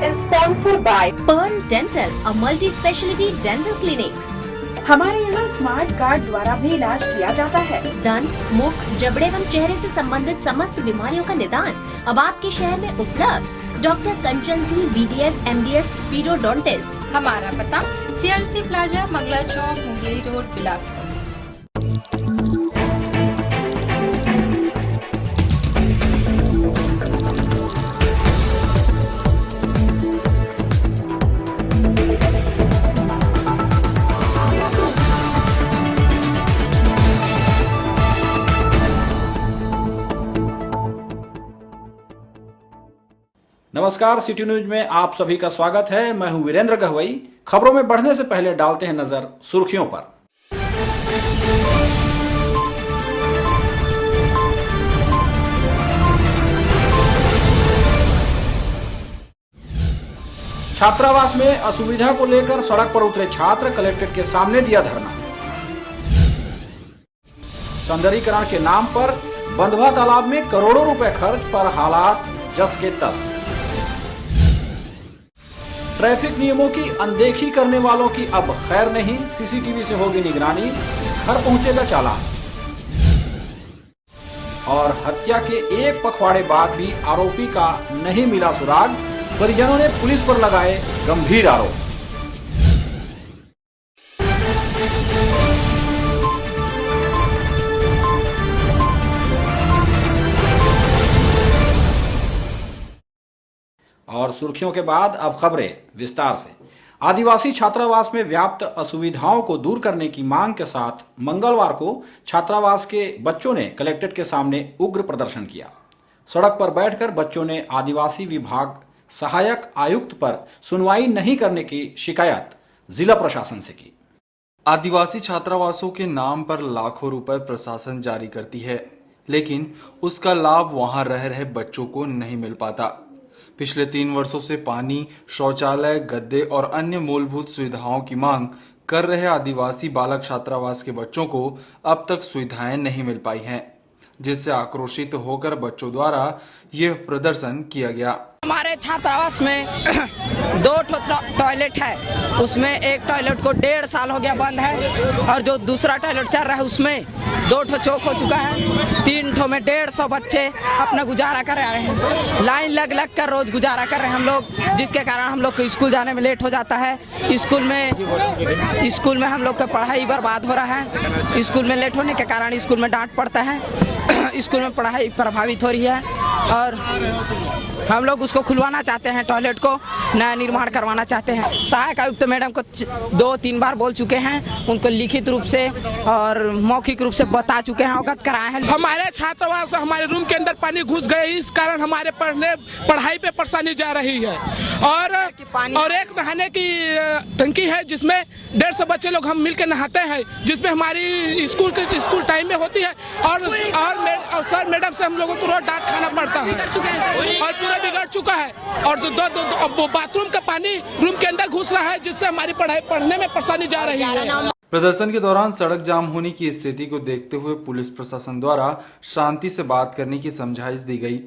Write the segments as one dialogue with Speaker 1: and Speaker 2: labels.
Speaker 1: is sponsored by
Speaker 2: Pearl Dental, a multi-specialty dental clinic.
Speaker 3: हमारे यहाँ smart card द्वारा भी इलाज किया जाता है।
Speaker 2: दंत, मुख, जबड़े एवं चेहरे से संबंधित समस्त बीमारियों का निदान अब आपके शहर में उपलब्ध। डॉक्टर कंचन सिंह, BDS, MDS, पीडोडोंटिस्ट।
Speaker 1: हमारा पता CLC प्लाजा, मंगला चौक, मुंगेरी रोड, बिलासपुर।
Speaker 4: नमस्कार, सिटी न्यूज में आप सभी का स्वागत है। मैं हूं वीरेंद्र गहवई। खबरों में बढ़ने से पहले डालते हैं नजर सुर्खियों पर। छात्रावास में असुविधा को लेकर सड़क पर उतरे छात्र, कलेक्ट्रेट के सामने दिया धरना। सौंदर्यीकरण के नाम पर बंधवा तालाब में करोड़ों रुपए खर्च पर हालात जस के तस। ट्रैफिक नियमों की अनदेखी करने वालों की अब खैर नहीं, CCTV से होगी निगरानी, घर पहुंचेगा चालान। और हत्या के एक पखवाड़े बाद भी आरोपी का नहीं मिला सुराग, परिजनों ने पुलिस पर लगाए गंभीर आरोप। और सुर्खियों के बाद अब खबरें विस्तार से। आदिवासी छात्रावास में व्याप्त असुविधाओं को दूर करने की मांग के साथ मंगलवार को छात्रावास के बच्चों ने कलेक्ट्रेट के सामने उग्र प्रदर्शन किया। सड़क पर बैठकर बच्चों ने आदिवासी विभाग सहायक आयुक्त पर सुनवाई नहीं करने की शिकायत जिला प्रशासन से की।
Speaker 5: आदिवासी छात्रावासों के नाम पर लाखों रुपए प्रशासन जारी करती है, लेकिन उसका लाभ वहां रह रहे बच्चों को नहीं मिल पाता। पिछले 3 वर्षों से पानी, शौचालय, गद्दे और अन्य मूलभूत सुविधाओं की मांग कर रहे आदिवासी बालक छात्रावास के बच्चों को अब तक सुविधाएं नहीं मिल पाई हैं, जिससे आक्रोशित होकर बच्चों द्वारा यह प्रदर्शन किया गया।
Speaker 6: हमारे छात्रावास में 2 टॉयलेट है, उसमें एक टॉयलेट को 1.5 साल हो गया बंद है, और जो दूसरा टॉयलेट चल रहा है उसमें 2 चौक हो चुका है। 3 में 150 बच्चे अपना गुजारा कर रहे हैं। लाइन लग कर रोज गुजारा कर रहे हैं हम लोग, जिसके कारण हम लोग को स्कूल जाने में लेट हो जाता है। स्कूल में हम लोग का पढ़ाई बर्बाद हो रहा है। स्कूल में लेट होने के कारण स्कूल में डांट पड़ता है, स्कूल में पढ़ाई प्रभावित हो रही है, और हम लोग उसको खुलवाना चाहते हैं, टॉयलेट को नया निर्माण करवाना चाहते हैं। सहायक आयुक्त मैडम को 2-3 बार बोल चुके हैं, उनको लिखित रूप से और मौखिक रूप से बता चुके हैं, अवगत कराए हैं।
Speaker 7: हमारे छात्रावास हमारे रूम के अंदर पानी घुस गए, इस कारण हमारे पढ़ाई पे परेशानी जा रही है। और एक नहाने की टंकी है जिसमें 150 बच्चे लोग हम मिलकर नहाते हैं, जिसमें हमारी स्कूल टाइम में होती है, और सर मैडम से हम लोगों को रोज डांट खाना पड़ता है, और पूरा बिगड़ चुका है। और बाथरूम का पानी रूम के अंदर घुस रहा है, जिससे हमारी पढ़ने में परेशानी जा रही है।
Speaker 5: प्रदर्शन के दौरान सड़क जाम होने की स्थिति को देखते हुए पुलिस प्रशासन द्वारा शांति से बात करने की समझाइश दी गई।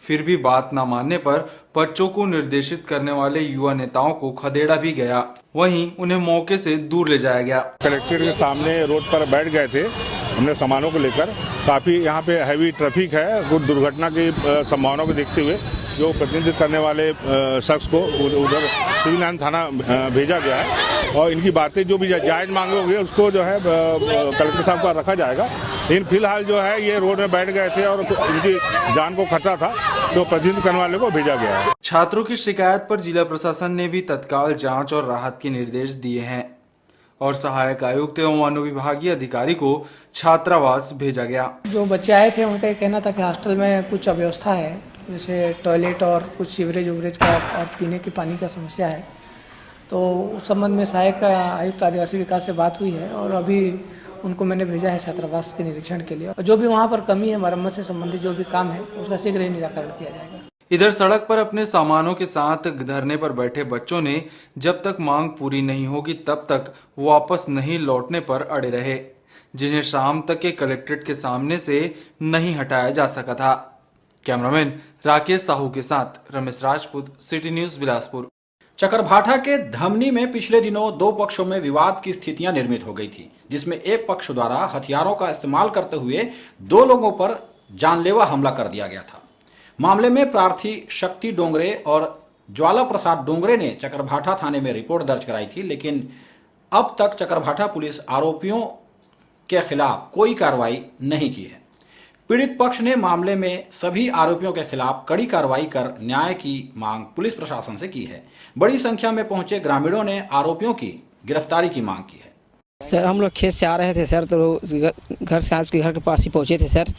Speaker 5: फिर भी बात न मानने पर बच्चों को निर्देशित करने वाले युवा नेताओं को खदेड़ा भी गया, वहीं उन्हें मौके से दूर ले जाया गया।
Speaker 8: कलेक्ट्रेट के सामने रोड पर बैठ गए थे हमने सामानों को लेकर। काफ़ी यहाँ पे हैवी ट्रैफिक है, कुछ दुर्घटना की संभावना को देखते हुए जो प्रतिनिधित्व करने वाले शख्स को उधर सिविल लाइन थाना भेजा गया है, और इनकी बातें जो भी जायज़ मांगे होंगे उसको जो है कलेक्टर साहब का रखा जाएगा। लेकिन फिलहाल जो है ये रोड में बैठ गए थे और इनकी जान को खतरा था, तो प्रतिनिधित्व करने वाले को भेजा गया है।
Speaker 5: छात्रों की शिकायत पर जिला प्रशासन ने भी तत्काल जांच और राहत के निर्देश दिए हैं, और सहायक आयुक्त एवं अनुविभागीय अधिकारी को छात्रावास भेजा गया।
Speaker 9: जो बच्चे आए थे उनका कहना था कि हॉस्टल में कुछ अव्यवस्था है, जैसे टॉयलेट और कुछ सीवरेज उवरेज का और पीने की पानी का समस्या है। तो उस संबंध में सहायक आयुक्त आदिवासी विकास से बात हुई है, और अभी उनको मैंने भेजा है छात्रावास के निरीक्षण के लिए, और जो भी वहाँ पर कमी है, मरम्मत से संबंधित जो भी काम है उसका शीघ्र ही निराकरण किया जाएगा।
Speaker 5: इधर सड़क पर अपने सामानों के साथ धरने पर बैठे बच्चों ने जब तक मांग पूरी नहीं होगी तब तक वापस नहीं लौटने पर अड़े रहे, जिन्हें शाम तक के कलेक्ट्रेट के सामने से नहीं हटाया जा सका था। कैमरामैन राकेश साहू के साथ रमेश राजपूत, सिटी न्यूज बिलासपुर।
Speaker 4: चकरभाठा के धमनी में पिछले दिनों दो पक्षों में विवाद की स्थितियां निर्मित हो गई थी, जिसमें एक पक्ष द्वारा हथियारों का इस्तेमाल करते हुए दो लोगों पर जानलेवा हमला कर दिया गया था। मामले में प्रार्थी शक्ति डोंगरे और ज्वाला प्रसाद डोंगरे ने चकरभाठा थाने में रिपोर्ट दर्ज कराई थी, लेकिन अब तक चकरभाठा पुलिस आरोपियों के खिलाफ कोई कार्रवाई नहीं की है। पीड़ित पक्ष ने मामले में सभी आरोपियों के खिलाफ कड़ी कार्रवाई कर न्याय की मांग पुलिस प्रशासन से की है। बड़ी संख्या में पहुंचे ग्रामीणों ने आरोपियों की गिरफ्तारी की मांग की है।
Speaker 10: सर, हम लोग खेत से आ रहे थे सर, तो घर से आज के घर के पास ही पहुंचे थे सर।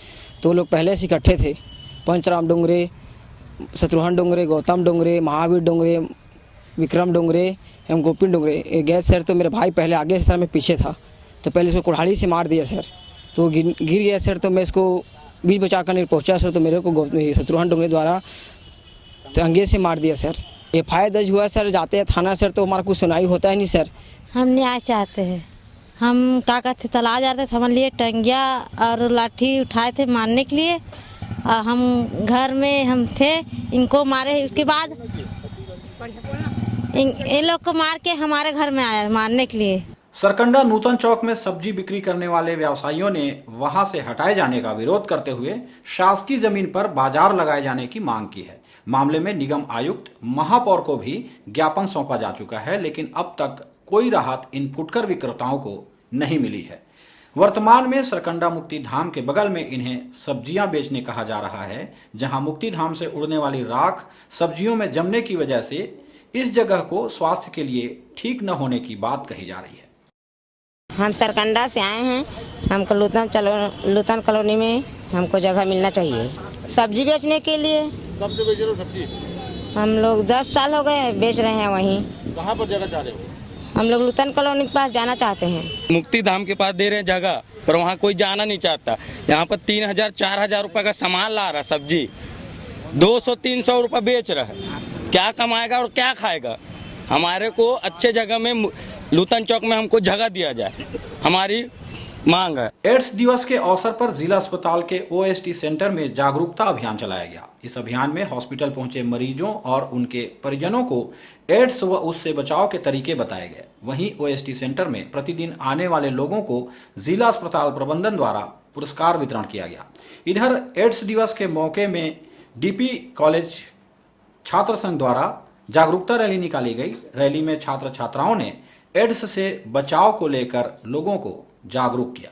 Speaker 10: तो लोग पहले से इकट्ठे थे, पंचराम डोंगरे, शत्रुघ्न डोंगरे, गौतम डोंगरे, महावीर डोंगरे, विक्रम डोंगरे एवं गोपिन डोंगरे गए सर। तो मेरे भाई पहले आगे से सर, मैं पीछे था, तो पहले इसको कुल्हाड़ी से मार दिया सर, तो गिर गया सर। तो मैं इसको बीच बचा कर नहीं पहुँचा सर, तो मेरे को शत्रुघ्न डोंगरे द्वारा अंगे से मार दिया सर। FIR दर्ज हुआ सर, जाते हैं थाना सर, तो हमारा कुछ सुनाई होता है नहीं सर।
Speaker 11: हम न्याय चाहते हैं। हम क्या कहते तालाब जाते थे, हमारे लिए टंगिया और लाठी उठाए थे मारने के लिए। हम घर में हम थे, इनको मारे, उसके बाद इन लोग को मार के हमारे घर में आया मारने के लिए।
Speaker 4: सरकंडा नूतन चौक में सब्जी बिक्री करने वाले व्यवसायियों ने वहां से हटाए जाने का विरोध करते हुए शासकीय जमीन पर बाजार लगाए जाने की मांग की है। मामले में निगम आयुक्त, महापौर को भी ज्ञापन सौंपा जा चुका है, लेकिन अब तक कोई राहत इन फुटकर विक्रेताओं को नहीं मिली है। वर्तमान में सरकंडा मुक्ति धाम के बगल में इन्हें सब्जियां बेचने कहा जा रहा है, जहां मुक्ति धाम से उड़ने वाली राख सब्जियों में जमने की वजह से इस जगह को स्वास्थ्य के लिए ठीक न होने की बात कही जा रही है।
Speaker 11: हम सरकंडा से आए हैं, हमको लूतन कॉलोनी में हमको जगह मिलना चाहिए सब्जी बेचने के लिए।
Speaker 8: कब से बेच रहे हो सब्जी?
Speaker 11: हम लोग 10 साल हो गए बेच रहे हैं। वहीं
Speaker 8: कहाँ पर जगह चाह रहे हो?
Speaker 11: हम लोग लूतन कॉलोनी के पास जाना चाहते हैं।
Speaker 12: मुक्ति धाम के पास दे रहे हैं जगह, पर वहाँ कोई जाना नहीं चाहता। यहाँ पर 3000-4000 रुपए का सामान ला रहा, सब्जी 200-300 रुपए बेच रहा है। क्या कमाएगा और क्या खाएगा? हमारे को अच्छे जगह में लूतन चौक में हमको जगह दिया जाए, हमारी मांग है।
Speaker 4: एड्स दिवस के अवसर पर जिला अस्पताल के OST सेंटर में जागरूकता अभियान चलाया गया। इस अभियान में हॉस्पिटल पहुंचे मरीजों और उनके परिजनों को एड्स व उससे बचाव के तरीके बताए गए। वहीं OST सेंटर में प्रतिदिन आने वाले लोगों को जिला अस्पताल प्रबंधन द्वारा पुरस्कार वितरण किया गया। इधर एड्स दिवस के मौके में DP कॉलेज छात्र संघ द्वारा जागरूकता रैली निकाली गई। रैली में छात्र छात्राओं ने एड्स से बचाव को लेकर लोगों को जागरूक किया।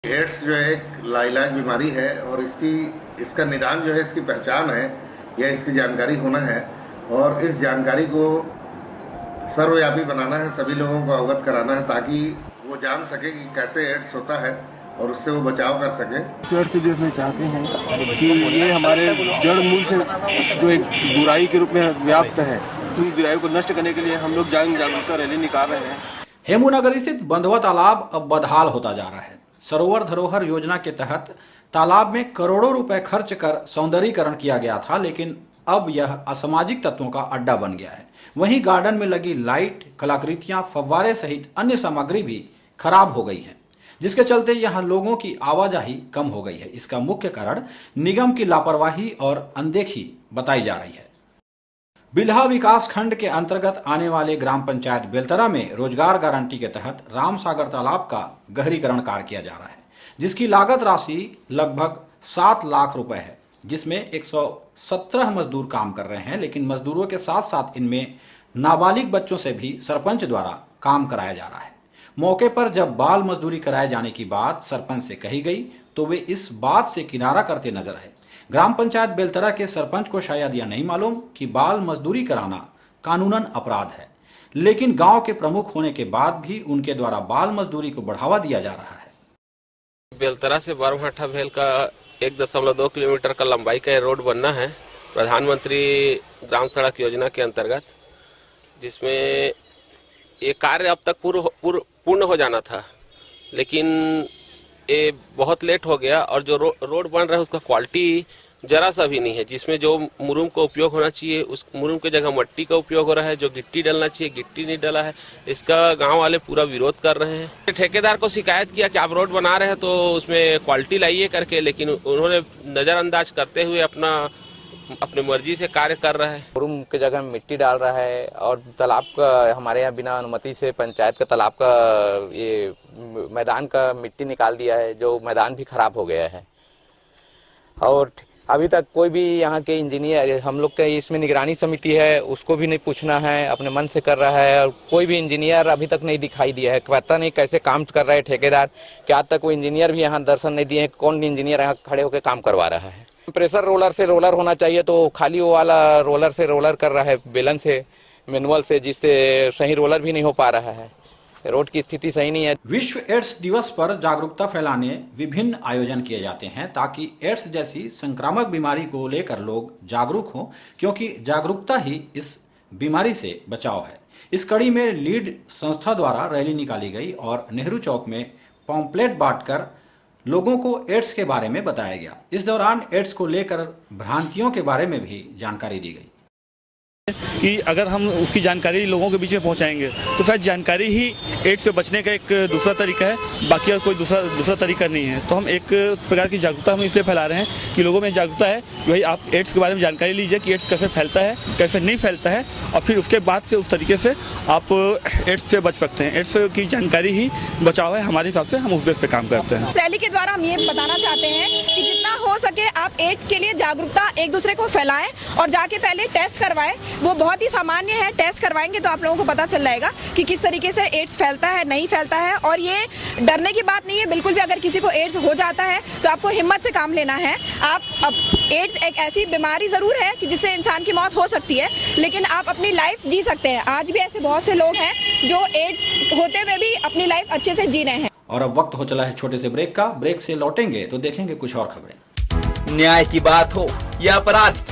Speaker 13: एड्स जो है एक लाइलाज बीमारी है और इसका निदान जो है, इसकी पहचान है या इसकी जानकारी होना है, और इस जानकारी को सर्वव्यापी बनाना है, सभी लोगों को अवगत कराना है, ताकि वो जान सके कि कैसे एड्स होता है और उससे वो बचाव कर सके।
Speaker 14: एड्स से देखना चाहते हैं कि ये हमारे जड़ मूल से जो एक बुराई के रूप में व्याप्त है, इस बुराई को नष्ट करने के लिए हम लोग जागरूकता रैली निकाल रहे हैं।
Speaker 4: हेमूनगर स्थित बंधवा तालाब अब बदहाल होता जा रहा है। सरोवर धरोहर योजना के तहत तालाब में करोड़ों रुपए खर्च कर सौंदर्यीकरण किया गया था, लेकिन अब यह असामाजिक तत्वों का अड्डा बन गया है। वहीं गार्डन में लगी लाइट, कलाकृतियां, फव्वारे सहित अन्य सामग्री भी खराब हो गई है, जिसके चलते यहां लोगों की आवाजाही कम हो गई है। इसका मुख्य कारण निगम की लापरवाही और अनदेखी बताई जा रही है। बिल्हा विकास खंड के अंतर्गत आने वाले ग्राम पंचायत बेलतरा में रोजगार गारंटी के तहत राम सागर तालाब का गहरीकरण कार्य किया जा रहा है, जिसकी लागत राशि लगभग 7 लाख रुपए है, जिसमें 117 मजदूर काम कर रहे हैं, लेकिन मजदूरों के साथ साथ इनमें नाबालिग बच्चों से भी सरपंच द्वारा काम कराया जा रहा है। मौके पर जब बाल मजदूरी कराए जाने की बात सरपंच से कही गई तो वे इस बात से किनारा करते नजर आए। ग्राम पंचायत बेलतरा के सरपंच को शायद यह नहीं मालूम कि बाल मजदूरी कराना कानूनन अपराध है, लेकिन गांव के प्रमुख होने के बाद भी उनके द्वारा बाल मजदूरी को बढ़ावा दिया जा रहा है।
Speaker 15: बेलतरा से बारहठा भेल का 1.2 किलोमीटर का लंबाई का रोड बनना है प्रधानमंत्री ग्राम सड़क योजना के अंतर्गत, जिसमें ये कार्य अब तक पूर्ण हो जाना था, लेकिन ये बहुत लेट हो गया और जो रोड बन रहा है उसका क्वालिटी जरा सा भी नहीं है। जिसमें जो मुरुम का उपयोग होना चाहिए उस मुरुम की जगह मट्टी का उपयोग हो रहा है, जो गिट्टी डलना चाहिए गिट्टी नहीं डला है। इसका गांव वाले पूरा विरोध कर रहे हैं। ठेकेदार को शिकायत किया कि आप रोड बना रहे हैं तो उसमें क्वालिटी लाइए करके, लेकिन उन्होंने नजरअंदाज करते हुए अपने मर्जी से कार्य कर रहा है।
Speaker 16: मुरुम की जगह मिट्टी डाल रहा है और तालाब का हमारे यहाँ बिना अनुमति से पंचायत का तालाब का ये मैदान का मिट्टी निकाल दिया है, जो मैदान भी खराब हो गया है। और अभी तक कोई भी यहाँ के इंजीनियर, हम लोग के इसमें निगरानी समिति है, उसको भी नहीं पूछना है, अपने मन से कर रहा है। और कोई भी इंजीनियर अभी तक नहीं दिखाई दिया है। पता नहीं कैसे काम कर रहा है ठेकेदार, कि आज तक कोई इंजीनियर भी यहाँ दर्शन नहीं दिए। कौन इंजीनियर यहाँ खड़े होकर काम करवा रहा है। प्रेशर रोलर से रोलर होना चाहिए, तो खाली वो वाला रोलर से रोलर कर रहा है, बेलन से, मैनुअल से, जिससे सही रोलर भी नहीं हो पा रहा है। रोड की स्थिति सही नहीं है।
Speaker 4: विश्व एड्स दिवस पर जागरूकता फैलाने विभिन्न आयोजन किए जाते हैं ताकि एड्स जैसी संक्रामक बीमारी को लेकर लोग जागरूक हों, क्योंकि जागरूकता ही इस बीमारी से बचाव है। इस कड़ी में लीड संस्था द्वारा रैली निकाली गई और नेहरू चौक में पॉम्पलेट बांटकर लोगों को एड्स के बारे में बताया गया। इस दौरान एड्स को लेकर भ्रांतियों के बारे में भी जानकारी दी गई
Speaker 17: कि अगर हम उसकी जानकारी लोगों के बीच में पहुंचाएंगे तो शायद जानकारी ही एड्स से बचने का एक दूसरा तरीका है, बाकी और कोई दूसरा तरीका नहीं है। तो हम एक प्रकार की जागरूकता हम इसलिए फैला रहे हैं कि लोगों में जागरूकता है कि भाई आप एड्स के बारे में जानकारी लीजिए कि एड्स कैसे फैलता है, कैसे नहीं फैलता है, और फिर उसके बाद से उस तरीके से आप एड्स से बच सकते हैं। एड्स की जानकारी ही बचाव है, हमारे हिसाब से हम उस बेस पे काम करते हैं।
Speaker 18: रैली के द्वारा हम ये बताना चाहते हैं कि जितना हो सके आप एड्स के लिए जागरूकता एक दूसरे को फैलाएं और जाके पहले टेस्ट करवाएं। वो बहुत ही सामान्य है, टेस्ट करवाएंगे तो आप लोगों को पता चल जाएगा कि किस तरीके से एड्स फैलता है, नहीं फैलता है। और ये डरने की बात नहीं है बिल्कुल भी। अगर किसी को एड्स हो जाता है तो आपको हिम्मत से काम लेना है। एड्स एक ऐसी बीमारी जरूर है कि जिससे इंसान की मौत हो सकती है, लेकिन आप अपनी लाइफ जी सकते हैं। आज भी ऐसे बहुत से लोग हैं जो एड्स होते हुए भी अपनी लाइफ अच्छे से जी रहे हैं।
Speaker 4: और अब वक्त हो चला है छोटे से ब्रेक का। ब्रेक से लौटेंगे तो देखेंगे कुछ और खबरें।
Speaker 19: न्याय की बात हो या अपराध,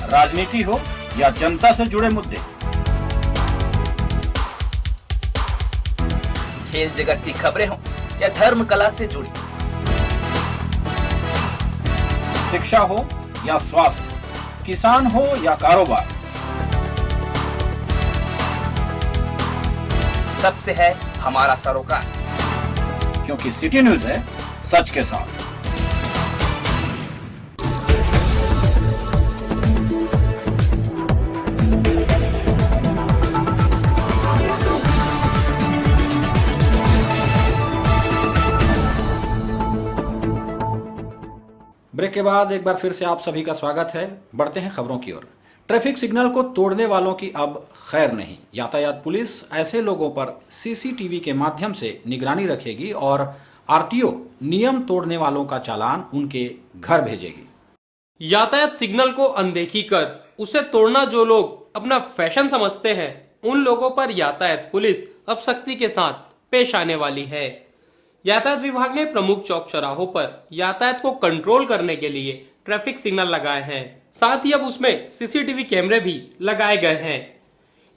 Speaker 20: राजनीति हो या जनता से जुड़े मुद्दे,
Speaker 19: खेल जगत की खबरें हो या धर्म कला से जुड़ी,
Speaker 20: शिक्षा हो या स्वास्थ्य, किसान हो या कारोबार,
Speaker 19: सबसे है हमारा सरोकार,
Speaker 20: क्योंकि सिटी न्यूज है सच के साथ।
Speaker 4: ब्रेक के बाद एक बार फिर से आप सभी का स्वागत है। बढ़ते हैं खबरों की ओर। ट्रैफिक सिग्नल को तोड़ने वालों की अब खैर नहीं। यातायात पुलिस ऐसे लोगों पर सीसीटीवी के माध्यम से निगरानी रखेगी और आरटीओ नियम तोड़ने वालों का चालान उनके घर भेजेगी।
Speaker 21: यातायात सिग्नल को अनदेखी कर उसे तोड़ना जो लोग अपना फैशन समझते हैं, उन लोगों पर यातायात पुलिस अब सख्ती के साथ पेश आने वाली है। यातायात विभाग ने प्रमुख चौक चौराहों पर यातायात को कंट्रोल करने के लिए ट्रैफिक सिग्नल लगाए हैं। साथ ही अब उसमें सीसीटीवी कैमरे भी लगाए गए हैं।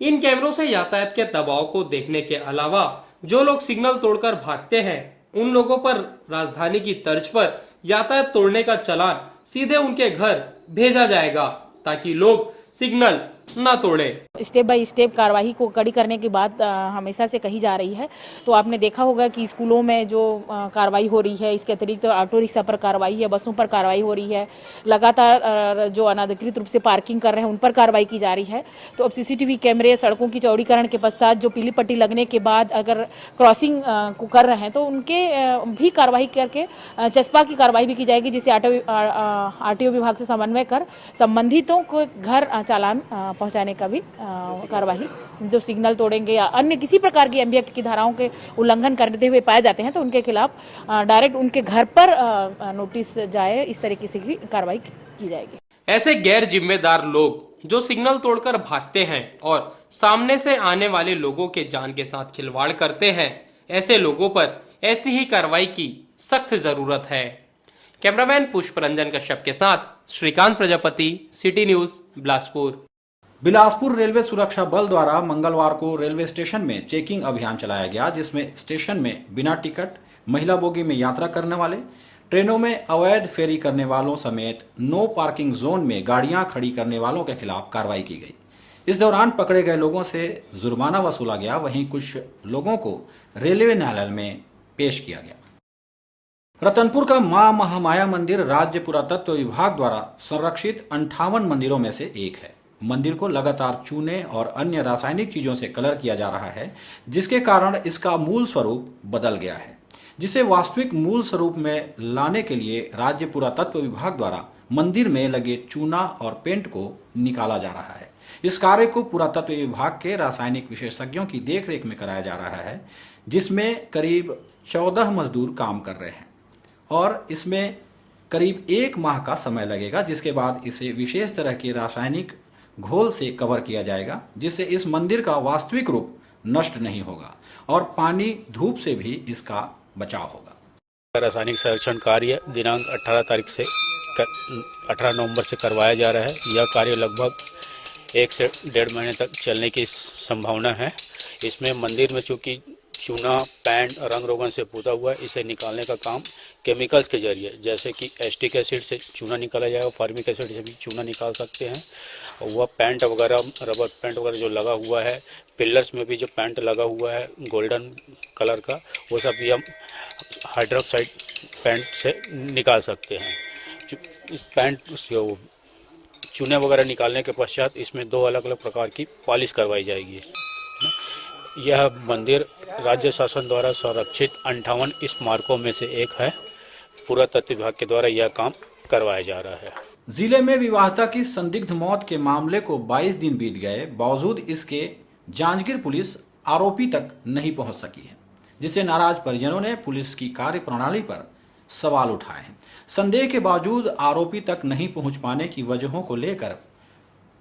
Speaker 21: इन कैमरों से यातायात के दबाव को देखने के अलावा जो लोग सिग्नल तोड़कर भागते हैं, उन लोगों पर राजधानी की तर्ज पर यातायात तोड़ने का चालान सीधे उनके घर भेजा जाएगा, ताकि लोग सिग्नल ना तोड़े।
Speaker 22: स्टेप बाय स्टेप कार्रवाई को कड़ी करने की बात हमेशा से कही जा रही है। तो आपने देखा होगा कि स्कूलों में जो कार्रवाई हो रही है, इसके अतिरिक्त ऑटो रिक्शा पर कार्रवाई है, बसों पर कार्रवाई हो रही है। लगातार जो अनाधिकृत रूप से पार्किंग कर रहे हैं उन पर कार्रवाई की जा रही है। तो अब सीसीटीवी कैमरे, सड़कों की चौड़ीकरण के पश्चात जो पीली पट्टी लगने के बाद अगर क्रॉसिंग को कर रहे हैं तो उनके भी कार्रवाई करके चस्पा की कार्रवाई भी की जाएगी, जिसे आरटीओ विभाग से समन्वय कर संबंधितों को घर चालान पहुंचाने का भी कार्रवाई, जो सिग्नल तोड़ेंगे या अन्य किसी प्रकार की एमबी एक्ट की धाराओं के उल्लंघन करते हुए पाए जाते हैं तो उनके खिलाफ डायरेक्ट उनके घर पर नोटिस जाए, इस तरीके से भी कार्रवाई की जाएगी।
Speaker 21: ऐसे गैर जिम्मेदार लोग जो सिग्नल तोड़कर भागते हैं और सामने से आने वाले लोगों के जान के साथ खिलवाड़ करते हैं, ऐसे लोगों पर ऐसी ही कार्रवाई की सख्त जरूरत है। कैमरामैन पुष्प रंजन कश्यप के साथ Shrikant Prajapati, city news, Bilaspur.
Speaker 4: Bilaspur railway सुरक्षा बल द्वारा मंगलवार को रेलवे स्टेशन में चेकिंग अभियान चलाया गया, जिसमें स्टेशन में बिना टिकट महिला बोगी में यात्रा करने वाले, ट्रेनों में अवैध फेरी करने वालों समेत नो पार्किंग जोन में गाड़ियां खड़ी करने वालों के खिलाफ कार्रवाई की गई। इस दौरान पकड़े गए लोगों से जुर्माना वसूला गया। वहीं कुछ लोगों को रेलवे न्यायालय में पेश किया गया। रतनपुर का मां महामाया मंदिर राज्य पुरातत्व विभाग द्वारा संरक्षित 58 मंदिरों में से एक है। मंदिर को लगातार चूने और अन्य रासायनिक चीजों से कलर किया जा रहा है, जिसके कारण इसका मूल स्वरूप बदल गया है, जिसे वास्तविक मूल स्वरूप में लाने के लिए राज्य पुरातत्व विभाग द्वारा मंदिर में लगे चूना और पेंट को निकाला जा रहा है। इस कार्य को पुरातत्व विभाग के रासायनिक विशेषज्ञों की देखरेख में कराया जा रहा है, जिसमें करीब 14 मजदूर काम कर रहे हैं और इसमें करीब 1 माह का समय लगेगा, जिसके बाद इसे विशेष तरह के रासायनिक घोल से कवर किया जाएगा, जिससे इस मंदिर का वास्तविक रूप नष्ट नहीं होगा और पानी धूप से भी इसका बचाव होगा।
Speaker 2: रासायनिक संरक्षण कार्य दिनांक 18 नवंबर से करवाया जा रहा है। यह कार्य लगभग 1 से 1.5 महीने तक चलने की संभावना है। इसमें मंदिर में चूंकि चूना, पेंट, रंग रोगन से पुता हुआ है, इसे निकालने का काम केमिकल्स के जरिए, जैसे कि एस्टिक एसिड से चूना निकाला जाएगा, फार्मिक एसिड से भी चूना निकाल सकते हैं। और वह पेंट वगैरह, रबर पेंट वगैरह जो लगा हुआ है, पिलर्स में भी जो पेंट लगा हुआ है गोल्डन कलर का, वो सब भी हम हाइड्रोक्साइड पेंट से निकाल सकते हैं। पेंट चूने वगैरह निकालने के पश्चात इसमें 2 अलग अलग प्रकार की पॉलिश करवाई जाएगी। यह मंदिर राज्य शासन द्वारा संरक्षित 58 स्मारकों में से एक है। पुरातत्व विभाग के द्वारा यह काम करवाया जा रहा है।
Speaker 4: जिले में विवाहिता की संदिग्ध मौत के मामले को 22 दिन बीत गए, बावजूद इसके जांजगीर पुलिस आरोपी तक नहीं पहुंच सकी है, जिससे नाराज परिजनों ने पुलिस की कार्य प्रणाली पर सवाल उठाए हैं। संदेह के बावजूद आरोपी तक नहीं पहुंच पाने की वजहों को लेकर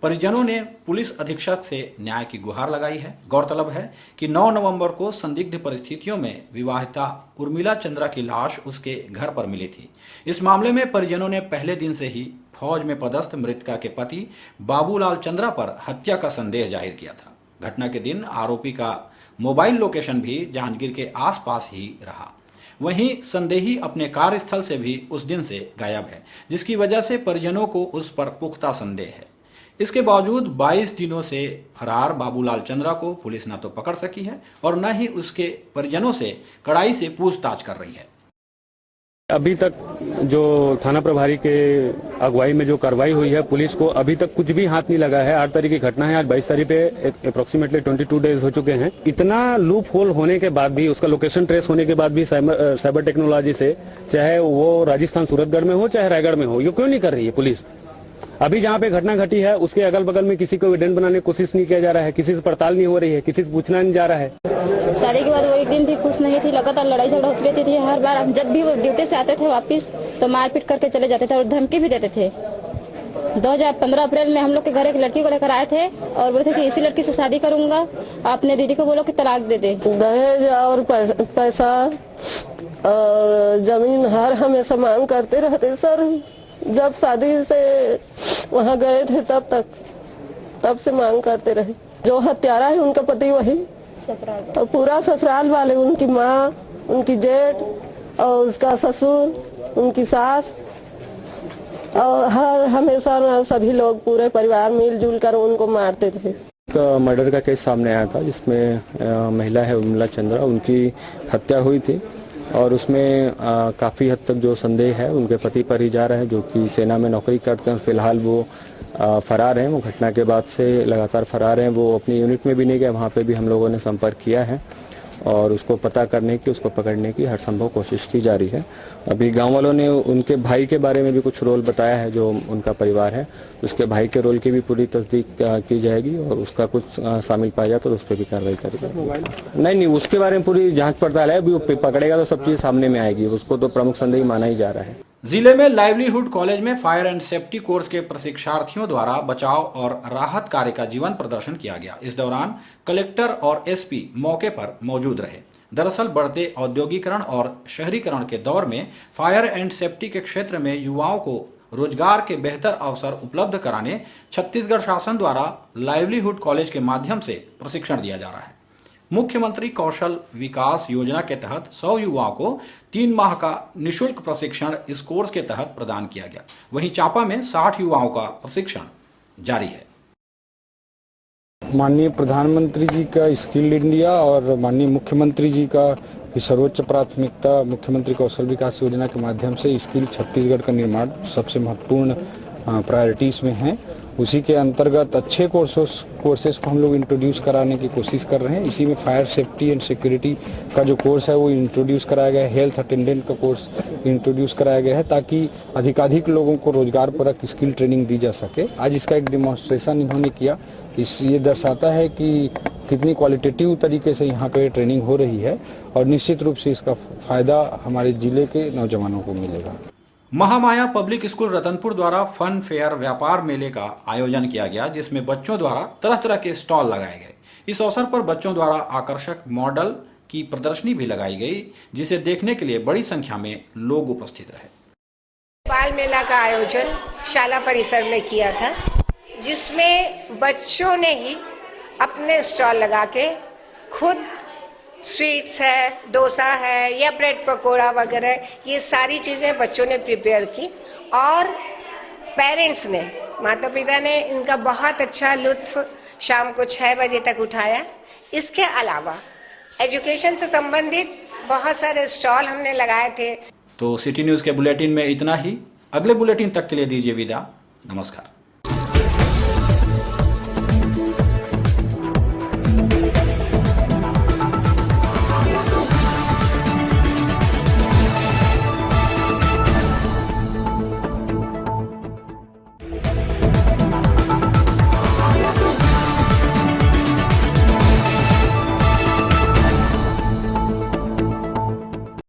Speaker 4: परिजनों ने पुलिस अधीक्षक से न्याय की गुहार लगाई है। गौरतलब है कि 9 नवंबर को संदिग्ध परिस्थितियों में विवाहिता उर्मिला चंद्रा की लाश उसके घर पर मिली थी। इस मामले में परिजनों ने पहले दिन से ही फौज में पदस्थ मृतका के पति बाबूलाल चंद्रा पर हत्या का संदेह जाहिर किया था। घटना के दिन आरोपी का मोबाइल लोकेशन भी जांजगीर के आसपास ही रहा। वहीं संदेही अपने कार्यस्थल से भी उस दिन से गायब है, जिसकी वजह से परिजनों को उस पर पुख्ता संदेह है। इसके बावजूद 22 दिनों से फरार बाबूलाल चंद्रा को पुलिस न तो पकड़ सकी है और न ही उसके परिजनों से कड़ाई से पूछताछ कर रही है।
Speaker 3: अभी तक जो थाना प्रभारी के अगुवाई में जो कार्रवाई हुई है, पुलिस को अभी तक कुछ भी हाथ नहीं लगा है। 8 तारीख की घटना है, आज 22 तारीख पे अप्रोक्सीमेटली 22 डेज हो चुके हैं। इतना लूप होल होने के बाद भी, उसका लोकेशन ट्रेस होने के बाद भी साइबर टेक्नोलॉजी से, चाहे वो राजस्थान सूरतगढ़ में हो चाहे रायगढ़ में हो, ये क्यों नहीं कर रही है पुलिस? अभी जहाँ पे घटना घटी है उसके अगल बगल में किसी को एविडेंट बनाने की कोशिश नहीं किया जा रहा है, किसी से पड़ताल नहीं हो रही है, किसी से पूछना नहीं जा रहा है।
Speaker 23: शादी के बाद वो एक दिन भी खुश नहीं थी, लगातार लड़ाई झगड़ा होती रहती थी। हर बार जब भी वो ड्यूटी से आते थे वापस तो मारपीट करके चले जाते थे और धमकी भी देते थे। 2015 अप्रैल में हम लोग के घर एक लड़की को लेकर आए थे और बोले थे कि इसी लड़की से शादी करूंगा, अपने दीदी को बोलो कि तलाक दे दे।
Speaker 24: दहेज और पैसा और जमीन हर हमेशा मांग करते रहते सर। जब शादी से वहाँ गए थे तब से मांग करते रहे। जो हत्यारा है उनका पति वही, और पूरा ससुराल वाले, उनकी माँ, उनकी जेठ और उसका ससुर, उनकी सास और हर हमेशा सभी लोग पूरे परिवार मिलजुल कर उनको मारते थे।
Speaker 3: मर्डर का केस सामने आया था जिसमें महिला है उर्मिला चंद्रा, उनकी हत्या हुई थी और उसमें काफ़ी हद तक जो संदेह है उनके पति पर ही जा रहा है, जो कि सेना में नौकरी करते हैं। फिलहाल वो फरार हैं, वो घटना के बाद से लगातार फरार हैं। वो अपनी यूनिट में भी नहीं गए, वहाँ पे भी हम लोगों ने संपर्क किया है और उसको पता करने की, उसको पकड़ने की हर संभव कोशिश की जा रही है। अभी गांव वालों ने उनके भाई के बारे में भी कुछ रोल बताया है, जो उनका परिवार है उसके भाई के रोल की भी पूरी तस्दीक की जाएगी और उसका कुछ शामिल पाया जाए तो उस पर भी कार्रवाई करेगी। नहीं, उसके बारे में पूरी जांच पड़ताल है। अभी वो पकड़ेगा तो सब चीज सामने में आएगी, उसको तो प्रमुख संदेह माना ही जा रहा है।
Speaker 4: जिले में लाइवलीहुड कॉलेज में फायर एंड सेफ्टी कोर्स के प्रशिक्षार्थियों द्वारा बचाव और राहत कार्य का जीवन प्रदर्शन किया गया। इस दौरान कलेक्टर और एसपी मौके पर मौजूद रहे। दरअसल बढ़ते औद्योगिकरण और शहरीकरण के दौर में फायर एंड सेफ्टी के क्षेत्र में युवाओं को रोजगार के बेहतर अवसर उपलब्ध कराने छत्तीसगढ़ शासन द्वारा लाइवलीहुड कॉलेज के माध्यम से प्रशिक्षण दिया जा रहा है। मुख्यमंत्री कौशल विकास योजना के तहत 100 युवाओं को 3 माह का निःशुल्क प्रशिक्षण इस कोर्स के तहत प्रदान किया गया। वहीं चांपा में 60 युवाओं का प्रशिक्षण जारी है।
Speaker 1: माननीय प्रधानमंत्री जी का स्किल इंडिया और माननीय मुख्यमंत्री जी का सर्वोच्च प्राथमिकता मुख्यमंत्री कौशल विकास योजना के माध्यम से स्किल छत्तीसगढ़ का निर्माण सबसे महत्वपूर्ण प्रायोरिटीज में है। उसी के अंतर्गत अच्छे कोर्सेस को हम लोग इंट्रोड्यूस कराने की कोशिश कर रहे हैं। इसी में फायर सेफ्टी एंड सिक्योरिटी का जो कोर्स है वो इंट्रोड्यूस कराया गया है, हेल्थ अटेंडेंट का कोर्स इंट्रोड्यूस कराया गया है ताकि अधिकाधिक लोगों को रोजगार परक स्किल ट्रेनिंग दी जा सके। आज इसका एक डिमॉन्स्ट्रेशन इन्होंने किया। ये दर्शाता है कि कितनी क्वालिटेटिव तरीके से यहाँ पे ट्रेनिंग हो रही है और निश्चित रूप से इसका फायदा हमारे जिले के नौजवानों को मिलेगा।
Speaker 4: महामाया पब्लिक स्कूल रतनपुर द्वारा फन फेयर व्यापार मेले का आयोजन किया गया, जिसमें बच्चों द्वारा तरह तरह के स्टॉल लगाए गए। इस अवसर पर बच्चों द्वारा आकर्षक मॉडल की प्रदर्शनी भी लगाई गई, जिसे देखने के लिए बड़ी संख्या में लोग उपस्थित रहे।
Speaker 6: बाल मेला का आयोजन शाला परिसर में किया था, जिसमें बच्चों ने ही अपने स्टॉल लगा के खुद स्वीट्स है, डोसा है या ब्रेड पकोड़ा वगैरह, ये सारी चीज़ें बच्चों ने प्रिपेयर की और पेरेंट्स ने, माता पिता ने इनका बहुत अच्छा लुत्फ शाम को 6 बजे तक उठाया। इसके अलावा एजुकेशन से संबंधित बहुत सारे स्टॉल हमने लगाए थे।
Speaker 4: तो सिटी न्यूज़ के बुलेटिन में इतना ही। अगले बुलेटिन तक के लिए दीजिए विदा। नमस्कार।